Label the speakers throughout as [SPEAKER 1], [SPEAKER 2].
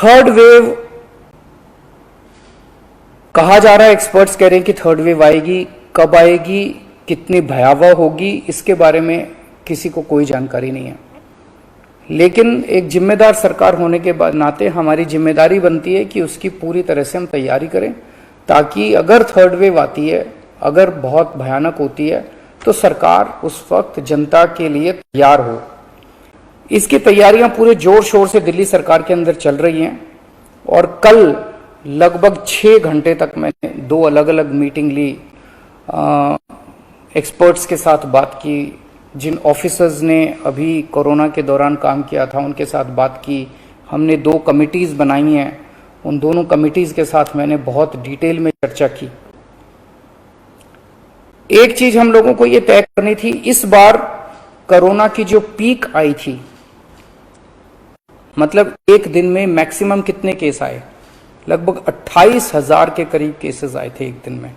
[SPEAKER 1] Third wave कहा जा रहा है, एक्सपर्ट्स कह रहे हैं कि थर्ड वेव आएगी, कब आएगी, कितनी भयावह होगी, इसके बारे में किसी को कोई जानकारी नहीं है। लेकिन एक जिम्मेदार सरकार होने के नाते हमारी जिम्मेदारी बनती है कि उसकी पूरी तरह से हम तैयारी करें, ताकि अगर थर्ड वेव आती है, अगर बहुत भयानक होती है, तो सरकार उस वक्त जनता के लिए तैयार हो। इसकी तैयारियां पूरे जोर शोर से दिल्ली सरकार के अंदर चल रही हैं और कल लगभग 6 घंटे तक मैंने 2 अलग अलग मीटिंग ली, एक्सपर्ट्स के साथ बात की, जिन ऑफिसर्स ने अभी कोरोना के दौरान काम किया था उनके साथ बात की। हमने 2 कमिटीज़ बनाई हैं, उन दोनों कमिटीज़ के साथ मैंने बहुत डिटेल में चर्चा की। एक चीज हम लोगों को ये तय करनी थी, इस बार कोरोना की जो पीक आई थी, मतलब एक दिन में मैक्सिमम कितने केस आए, लगभग 28,000 के करीब केसेस आए थे एक दिन में,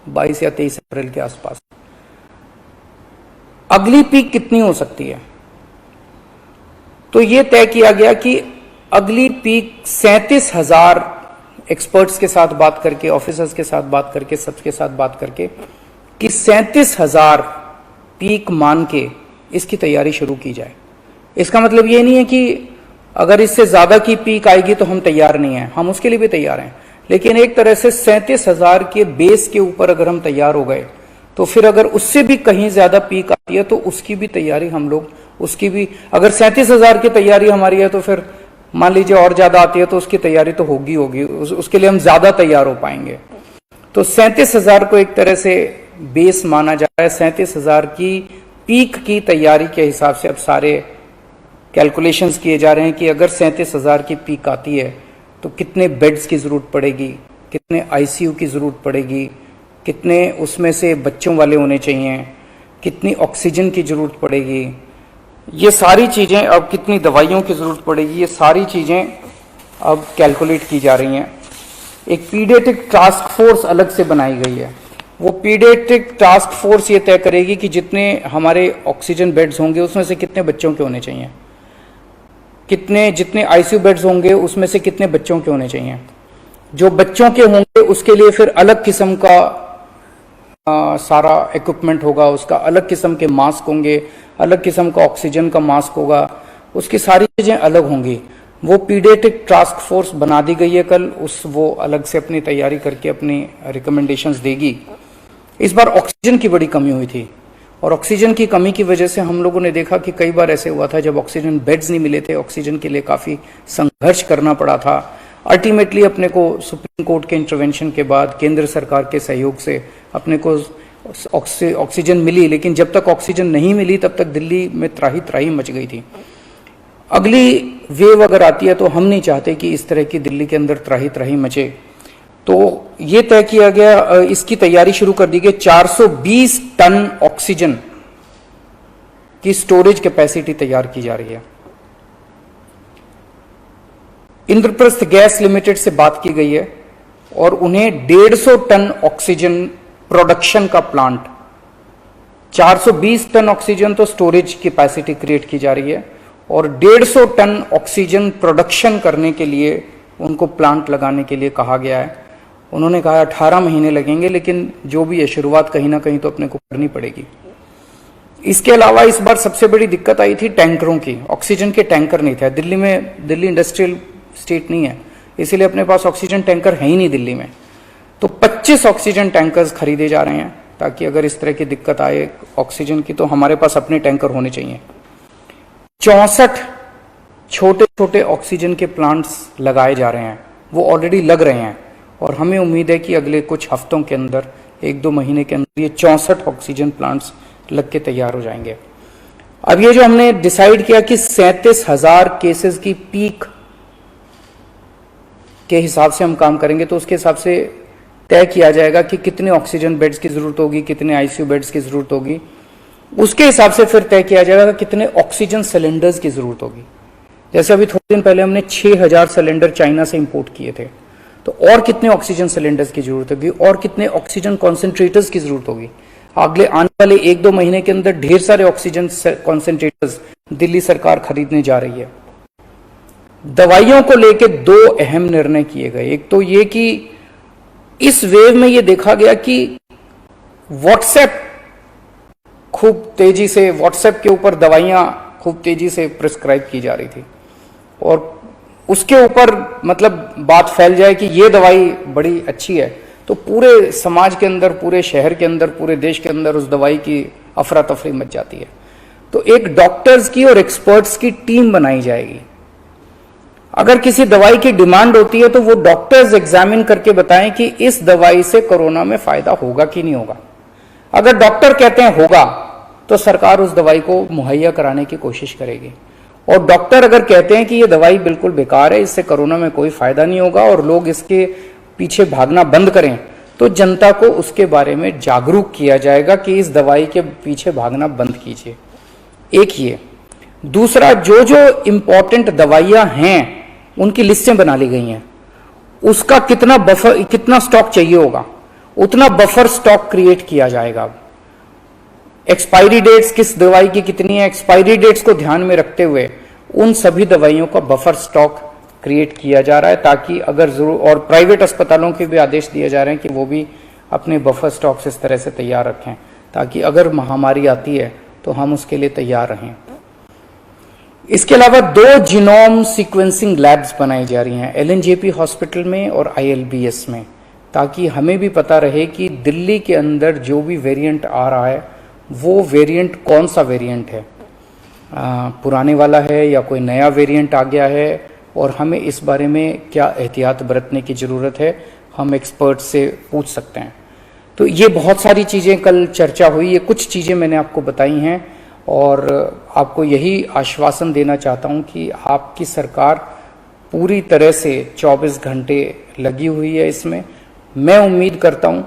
[SPEAKER 1] 22 या 23 अप्रैल के आसपास। अगली पीक कितनी हो सकती है, तो ये तय किया गया कि अगली पीक 37,000, एक्सपर्ट्स के साथ बात करके, ऑफिसर्स के साथ बात करके, सबके साथ बात करके, कि 37,000 पीक मान के इसकी तैयारी शुरू की जाए। इसका मतलब ये नहीं है कि अगर इससे ज्यादा की पीक आएगी तो हम तैयार नहीं हैं, हम उसके लिए भी तैयार हैं, लेकिन एक तरह से 37,000 के बेस के ऊपर अगर हम तैयार हो गए तो फिर अगर उससे भी कहीं ज्यादा पीक आती है तो उसकी भी तैयारी हम लोग, उसकी भी, अगर 37,000 की तैयारी हमारी है तो फिर मान लीजिए और ज्यादा आती है तो उसकी तैयारी तो होगी, उसके लिए हम ज्यादा तैयार हो पाएंगे। तो 37,000 को एक तरह से बेस माना जा रहा है। 37,000 की पीक की तैयारी के हिसाब से अब सारे कैलकुलेशंस किए जा रहे हैं कि अगर 37,000 की पीक आती है तो कितने बेड्स की जरूरत पड़ेगी, कितने आईसीयू की जरूरत पड़ेगी, कितने उसमें से बच्चों वाले होने चाहिए, कितनी ऑक्सीजन की जरूरत पड़ेगी, ये सारी चीजें, अब कितनी दवाइयों की जरूरत पड़ेगी, ये सारी चीजें अब कैलकुलेट की जा रही हैं। एक पीडियाट्रिक टास्क फोर्स अलग से बनाई गई है। वो पीडियाट्रिक टास्क फोर्स ये तय करेगी कि जितने हमारे ऑक्सीजन बेड्स होंगे उसमें से कितने बच्चों के होने चाहिए, जितने आईसीयू बेड्स होंगे उसमें से कितने बच्चों के होने चाहिए। जो बच्चों के होंगे उसके लिए फिर अलग किस्म का सारा इक्विपमेंट होगा, उसका अलग किस्म के मास्क होंगे, अलग किस्म का ऑक्सीजन का मास्क होगा, उसकी सारी चीजें अलग होंगी। वो पीडियाट्रिक टास्क फोर्स बना दी गई है कल, वो अलग से अपनी तैयारी करके अपनी रिकमेंडेशंस देगी। इस बार ऑक्सीजन की बड़ी कमी हुई थी और ऑक्सीजन की कमी की वजह से हम लोगों ने देखा कि कई बार ऐसे हुआ था जब ऑक्सीजन बेड्स नहीं मिले थे, ऑक्सीजन के लिए काफी संघर्ष करना पड़ा था। अल्टीमेटली अपने को सुप्रीम कोर्ट के इंटरवेंशन के बाद, केंद्र सरकार के सहयोग से अपने को ऑक्सीजन मिली, लेकिन जब तक ऑक्सीजन नहीं मिली तब तक दिल्ली में त्राही त्राही मच गई थी। अगली वेव अगर आती है तो हम नहीं चाहते कि इस तरह की दिल्ली के अंदर त्राही त्राही मचे, तो ये तय किया गया, इसकी तैयारी शुरू कर दी गई। 420 टन ऑक्सीजन की स्टोरेज कैपेसिटी तैयार की जा रही है। इंद्रप्रस्थ गैस लिमिटेड से बात की गई है और उन्हें 150 टन ऑक्सीजन प्रोडक्शन का प्लांट, 420 टन ऑक्सीजन तो स्टोरेज कैपेसिटी क्रिएट की जा रही है और 150 टन ऑक्सीजन प्रोडक्शन करने के लिए उनको प्लांट लगाने के लिए कहा गया है। उन्होंने कहा 18 महीने लगेंगे, लेकिन जो भी है शुरुआत कहीं ना कहीं तो अपने को करनी पड़ेगी। इसके अलावा इस बार सबसे बड़ी दिक्कत आई थी टैंकरों की। ऑक्सीजन के टैंकर नहीं थे दिल्ली में, दिल्ली इंडस्ट्रियल स्टेट नहीं है, इसीलिए अपने पास ऑक्सीजन टैंकर है ही नहीं दिल्ली में। तो 25 ऑक्सीजन टैंकर्स खरीदे जा रहे हैं ताकि अगर इस तरह की दिक्कत आए ऑक्सीजन की तो हमारे पास अपने टैंकर होने चाहिए। 64 छोटे छोटे ऑक्सीजन के प्लांट्स लगाए जा रहे हैं, वो ऑलरेडी लग रहे हैं और हमें उम्मीद है कि अगले कुछ हफ्तों के अंदर, 1-2 महीने के अंदर ये 64 ऑक्सीजन प्लांट्स लग के तैयार हो जाएंगे। अब ये जो हमने डिसाइड किया कि 37,000 केसेस की पीक के हिसाब से हम काम करेंगे, तो उसके हिसाब से तय किया जाएगा कि कितने ऑक्सीजन बेड्स की जरूरत होगी, कितने आईसीयू बेड्स की जरूरत होगी। उसके हिसाब से फिर तय किया जाएगा कितने ऑक्सीजन सिलेंडर्स की जरूरत होगी। जैसे अभी थोड़े दिन पहले हमने 6,000 सिलेंडर चाइना से इंपोर्ट किए थे, तो और कितने ऑक्सीजन सिलेंडर्स की जरूरत होगी और कितने ऑक्सीजन कॉन्सेंट्रेटर्स की जरूरत होगी। अगले आने वाले 1-2 महीने के अंदर ढेर सारे ऑक्सीजन कॉन्सेंट्रेटर्स दिल्ली सरकार खरीदने जा रही है। दवाइयों को लेके दो अहम निर्णय किए गए। एक तो ये कि इस वेव में ये देखा गया कि व्हाट्सएप खूब तेजी से, व्हाट्सएप के ऊपर दवाइयां खूब तेजी से प्रिस्क्राइब की जा रही थी और उसके ऊपर मतलब बात फैल जाए कि ये दवाई बड़ी अच्छी है तो पूरे समाज के अंदर, पूरे शहर के अंदर, पूरे देश के अंदर उस दवाई की अफरा तफरी मच जाती है। तो एक डॉक्टर्स की और एक्सपर्ट्स की टीम बनाई जाएगी। अगर किसी दवाई की डिमांड होती है तो वो डॉक्टर्स एग्जामिन करके बताएं कि इस दवाई से कोरोना में फायदा होगा कि नहीं होगा। अगर डॉक्टर कहते हैं होगा तो सरकार उस दवाई को मुहैया कराने की कोशिश करेगी, और डॉक्टर अगर कहते हैं कि ये दवाई बिल्कुल बेकार है, इससे कोरोना में कोई फायदा नहीं होगा और लोग इसके पीछे भागना बंद करें, तो जनता को उसके बारे में जागरूक किया जाएगा कि इस दवाई के पीछे भागना बंद कीजिए। एक ये। दूसरा, जो जो इंपॉर्टेंट दवाइयां हैं उनकी लिस्टें बना ली गई हैं, उसका कितना बफर, कितना स्टॉक चाहिए होगा उतना बफर स्टॉक क्रिएट किया जाएगा। एक्सपायरी डेट्स किस दवाई की कितनी है, एक्सपायरी डेट्स को ध्यान में रखते हुए उन सभी दवाइयों का बफर स्टॉक क्रिएट किया जा रहा है, ताकि अगर जरूर, और प्राइवेट अस्पतालों के भी आदेश दिए जा रहे हैं कि वो भी अपने बफर स्टॉक्स इस तरह से तैयार रखें ताकि अगर महामारी आती है तो हम उसके लिए तैयार रहें। इसके अलावा 2 जीनोम सीक्वेंसिंग लैब्स बनाई जा रही हैं एलएनजेपी हॉस्पिटल में और आईएलबीएस में, ताकि हमें भी पता रहे कि दिल्ली के अंदर जो भी वेरिएंट आ रहा है वो वेरिएंट कौन सा वेरिएंट है, पुराने वाला है या कोई नया वेरिएंट आ गया है, और हमें इस बारे में क्या एहतियात बरतने की ज़रूरत है, हम एक्सपर्ट से पूछ सकते हैं। तो ये बहुत सारी चीज़ें कल चर्चा हुई, ये कुछ चीज़ें मैंने आपको बताई हैं और आपको यही आश्वासन देना चाहता हूं कि आपकी सरकार पूरी तरह से 24 घंटे लगी हुई है इसमें। मैं उम्मीद करता हूं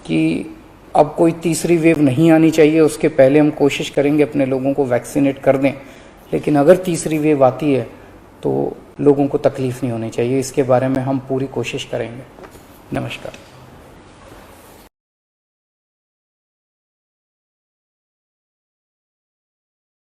[SPEAKER 1] कि अब कोई तीसरी वेव नहीं आनी चाहिए, उसके पहले हम कोशिश करेंगे अपने लोगों को वैक्सीनेट कर दें, लेकिन अगर तीसरी वेव आती है तो लोगों को तकलीफ नहीं होनी चाहिए, इसके बारे में हम पूरी कोशिश करेंगे। नमस्कार।